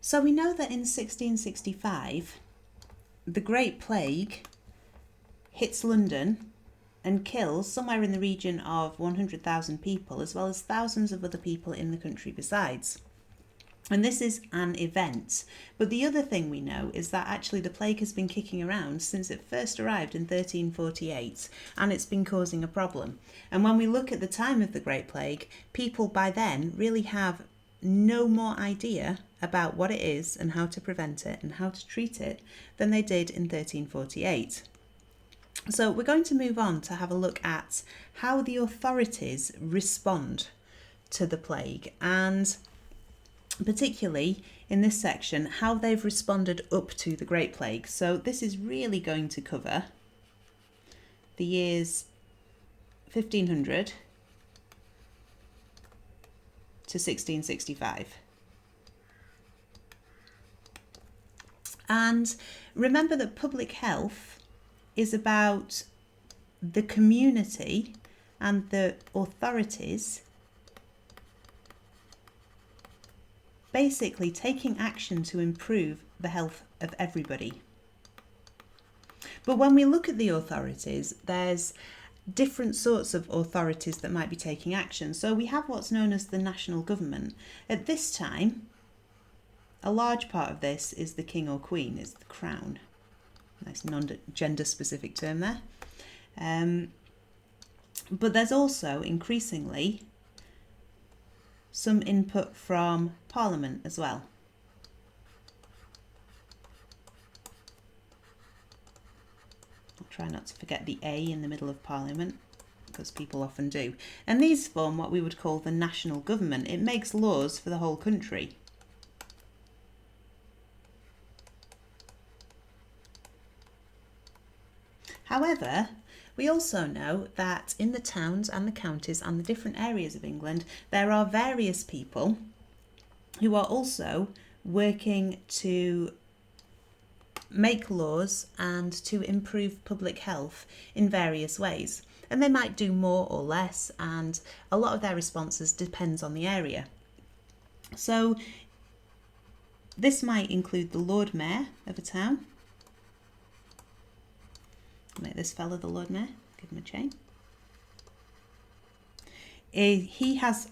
So we know that in 1665, the Great Plague hits London and kills somewhere in the region of 100,000 people, as well as thousands of other people in the country besides. And this is an event. But the other thing we know is that actually the plague has been kicking around since it first arrived in 1348, and it's been causing a problem. And when we look at the time of the Great Plague, people by then really have no more idea about what it is and how to prevent it and how to treat it than they did in 1348. So we're going to move on to have a look at how the authorities respond to the plague, and particularly in this section, how they've responded up to the Great Plague. So this is really going to cover the years 1500 to 1665. And remember that public health is about the community and the authorities basically taking action to improve the health of everybody. But when we look at the authorities, there's different sorts of authorities that might be taking action. So we have what's known as the national government. At this time, a large part of this is the king or queen, is the crown. Nice non-gender specific term there. But there's also increasingly some input from Parliament as well. I'll try not to forget the A in the middle of Parliament, because people often do. And these form what we would call the national government. It makes laws for the whole country. However, we also know that in the towns and the counties and the different areas of England, there are various people who are also working to make laws and to improve public health in various ways. And they might do more or less, and a lot of their responses depends on the area. So this might include the Lord Mayor of a town. Make this fella the Lord Mayor, give him a chain. He has,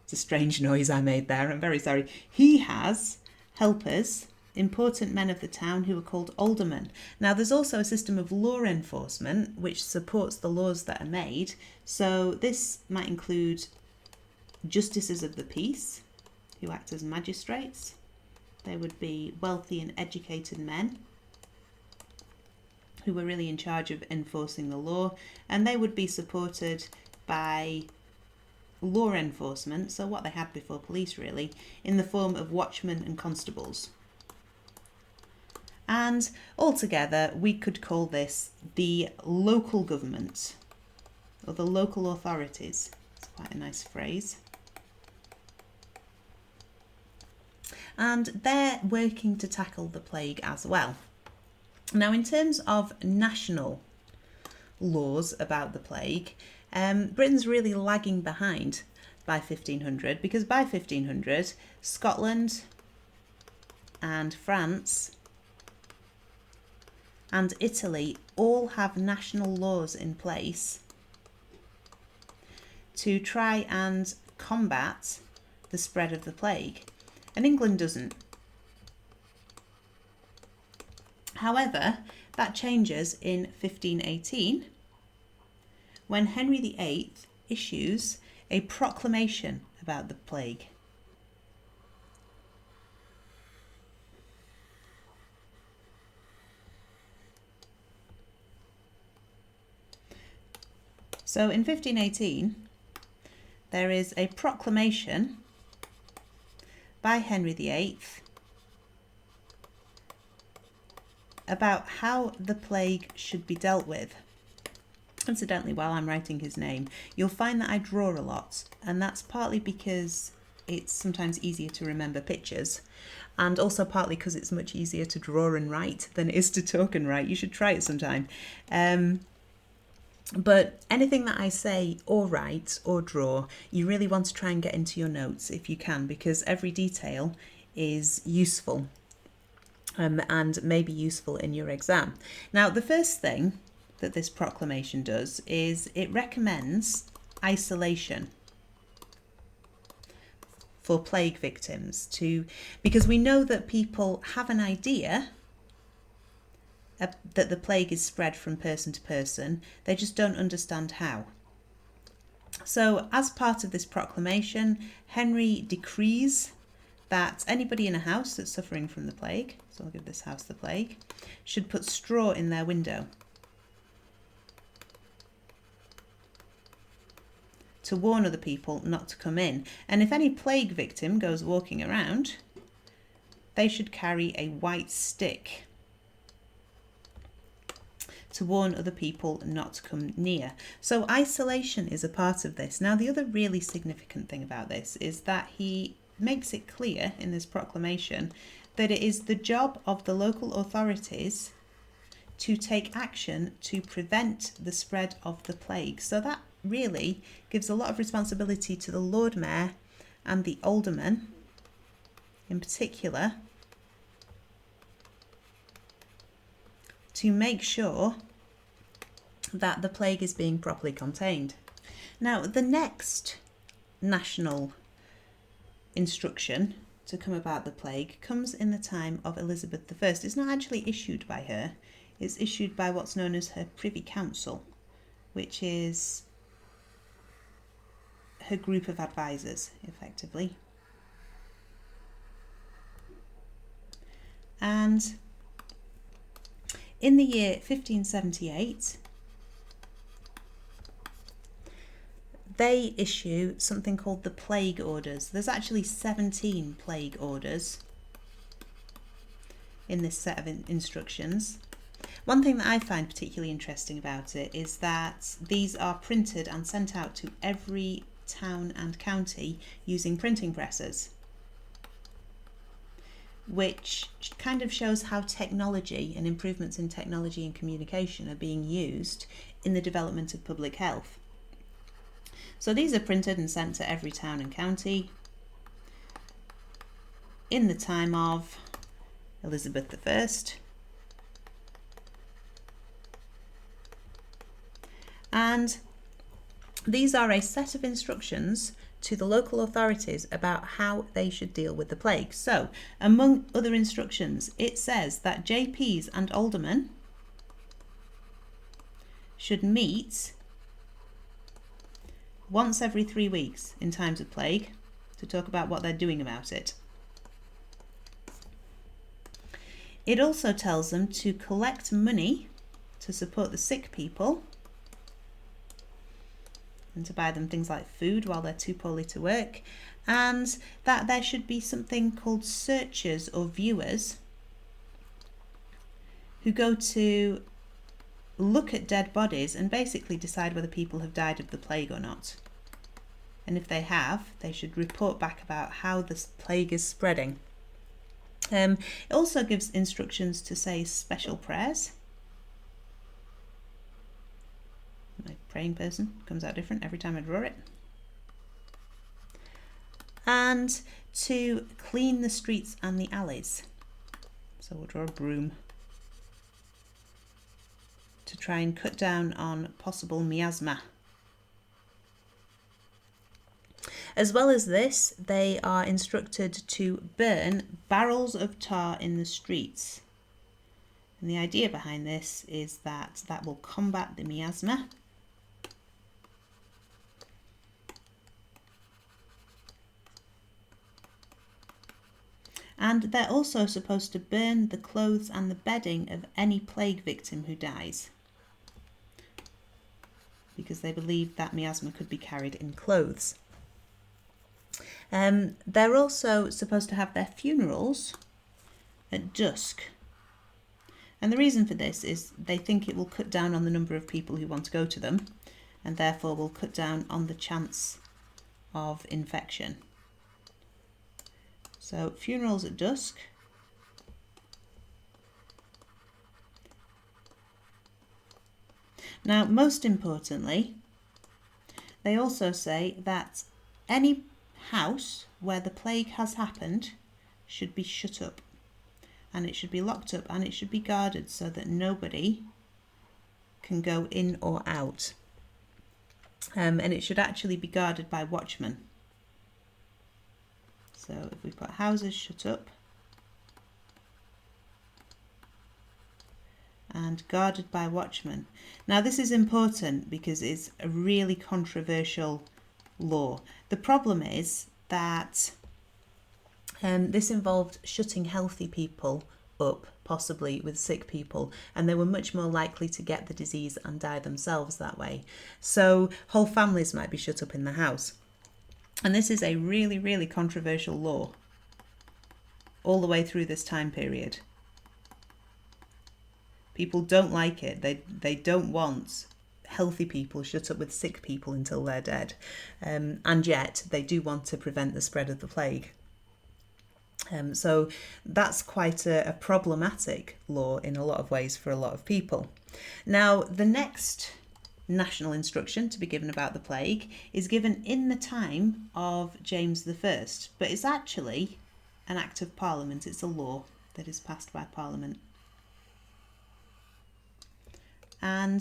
it's a strange noise I made there, I'm very sorry. He has helpers, important men of the town who are called aldermen. Now there's also a system of law enforcement which supports the laws that are made. So this might include justices of the peace who act as magistrates. They would be wealthy and educated men who were really in charge of enforcing the law, and they would be supported by law enforcement, so what they had before police really, in the form of watchmen and constables. And altogether we could call this the local government, or the local authorities. It's quite a nice phrase. And they're working to tackle the plague as well. Now, in terms of national laws about the plague, Britain's really lagging behind by 1500, because by 1500, Scotland and France and Italy all have national laws in place to try and combat the spread of the plague, and England doesn't. However, that changes in 1518 when Henry VIII issues a proclamation about the plague. So in 1518, there is a proclamation by Henry VIII about how the plague should be dealt with. Incidentally, while I'm writing his name, you'll find that I draw a lot, and that's partly because it's sometimes easier to remember pictures, and also partly because it's much easier to draw and write than it is to talk and write. You should try it sometime. But anything that I say or write or draw, you really want to try and get into your notes if you can, because every detail is useful and may be useful in your exam. Now, the first thing that this proclamation does is it recommends isolation for plague victims, because we know that people have an idea that the plague is spread from person to person, they just don't understand how. So as part of this proclamation, Henry decrees that anybody in a house that's suffering from the plague, so I'll give this house the plague, should put straw in their window to warn other people not to come in. And if any plague victim goes walking around, they should carry a white stick to warn other people not to come near. So isolation is a part of this. Now, the other really significant thing about this is that he makes it clear in this proclamation that it is the job of the local authorities to take action to prevent the spread of the plague. So that really gives a lot of responsibility to the Lord Mayor and the aldermen in particular to make sure that the plague is being properly contained. Now, the next national instruction to come about the plague comes in the time of Elizabeth I. It's not actually issued by her, it's issued by what's known as her Privy Council, which is her group of advisors, effectively. And in the year 1578, they issue something called the Plague Orders. There's actually 17 Plague Orders in this set of instructions. One thing that I find particularly interesting about it is that these are printed and sent out to every town and county using printing presses, which kind of shows how technology and improvements in technology and communication are being used in the development of public health. So these are printed and sent to every town and county in the time of Elizabeth I. And these are a set of instructions to the local authorities about how they should deal with the plague. So, among other instructions, it says that JPs and aldermen should meet once every 3 weeks in times of plague to talk about what they're doing about it. It also tells them to collect money to support the sick people and to buy them things like food while they're too poorly to work, and that there should be something called searchers or viewers who go to look at dead bodies and basically decide whether people have died of the plague or not. And if they have, they should report back about how this plague is spreading. It also gives instructions to say special prayers. My praying person comes out different every time I draw it. And to clean the streets and the alleys. So we'll draw a broom to try and cut down on possible miasma. As well as this, they are instructed to burn barrels of tar in the streets. And the idea behind this is that that will combat the miasma. And they're also supposed to burn the clothes and the bedding of any plague victim who dies, because they believe that miasma could be carried in clothes. They're also supposed to have their funerals at dusk. And the reason for this is they think it will cut down on the number of people who want to go to them, and therefore will cut down on the chance of infection. So funerals at dusk. Now, most importantly, they also say that any house where the plague has happened should be shut up, and it should be locked up, and it should be guarded so that nobody can go in or out. And it should actually be guarded by watchmen. So if we put houses shut up and guarded by watchmen. Now this is important because it's a really controversial law. The problem is that this involved shutting healthy people up, possibly with sick people, and they were much more likely to get the disease and die themselves that way. So whole families might be shut up in the house. And this is a really, really controversial law all the way through this time period. People don't like it. They don't want healthy people shut up with sick people until they're dead. And yet they do want to prevent the spread of the plague. So that's quite a problematic law in a lot of ways for a lot of people. Now, the next national instruction to be given about the plague is given in the time of James I, but it's actually an act of Parliament. It's a law that is passed by Parliament. And,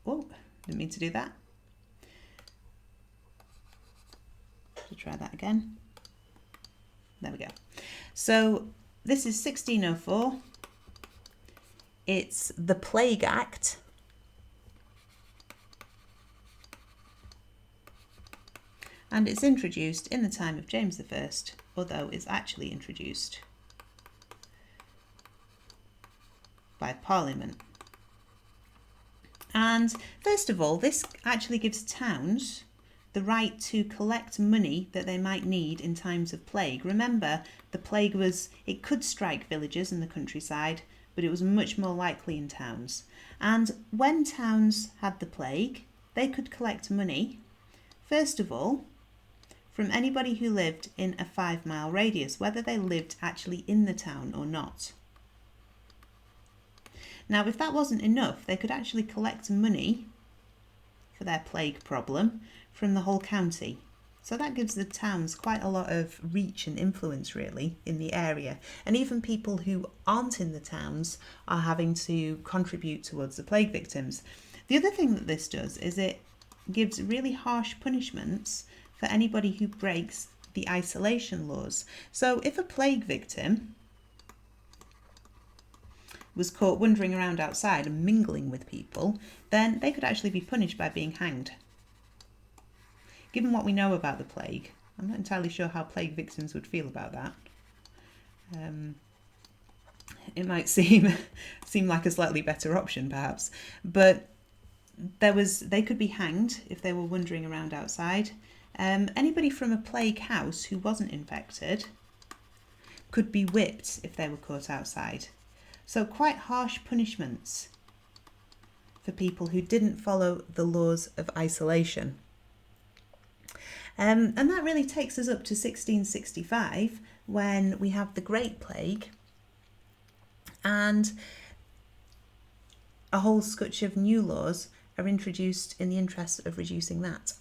oh, didn't mean to do that. I'll try that again. There we go. So this is 1604. It's the Plague Act. And it's introduced in the time of James I, although it's actually introduced by Parliament. And first of all, this actually gives towns the right to collect money that they might need in times of plague. Remember, the plague it could strike villages in the countryside, but it was much more likely in towns. And when towns had the plague, they could collect money, first of all, from anybody who lived in a 5-mile radius, whether they lived actually in the town or not. Now, if that wasn't enough, they could actually collect money for their plague problem from the whole county. So that gives the towns quite a lot of reach and influence, really, in the area. And even people who aren't in the towns are having to contribute towards the plague victims. The other thing that this does is it gives really harsh punishments for anybody who breaks the isolation laws. So if a plague victim was caught wandering around outside and mingling with people, then they could actually be punished by being hanged. Given what we know about the plague, I'm not entirely sure how plague victims would feel about that. It might seem like a slightly better option, perhaps, but they could be hanged if they were wandering around outside. Anybody from a plague house who wasn't infected could be whipped if they were caught outside. So quite harsh punishments for people who didn't follow the laws of isolation. And that really takes us up to 1665, when we have the Great Plague and a whole scutch of new laws are introduced in the interest of reducing that.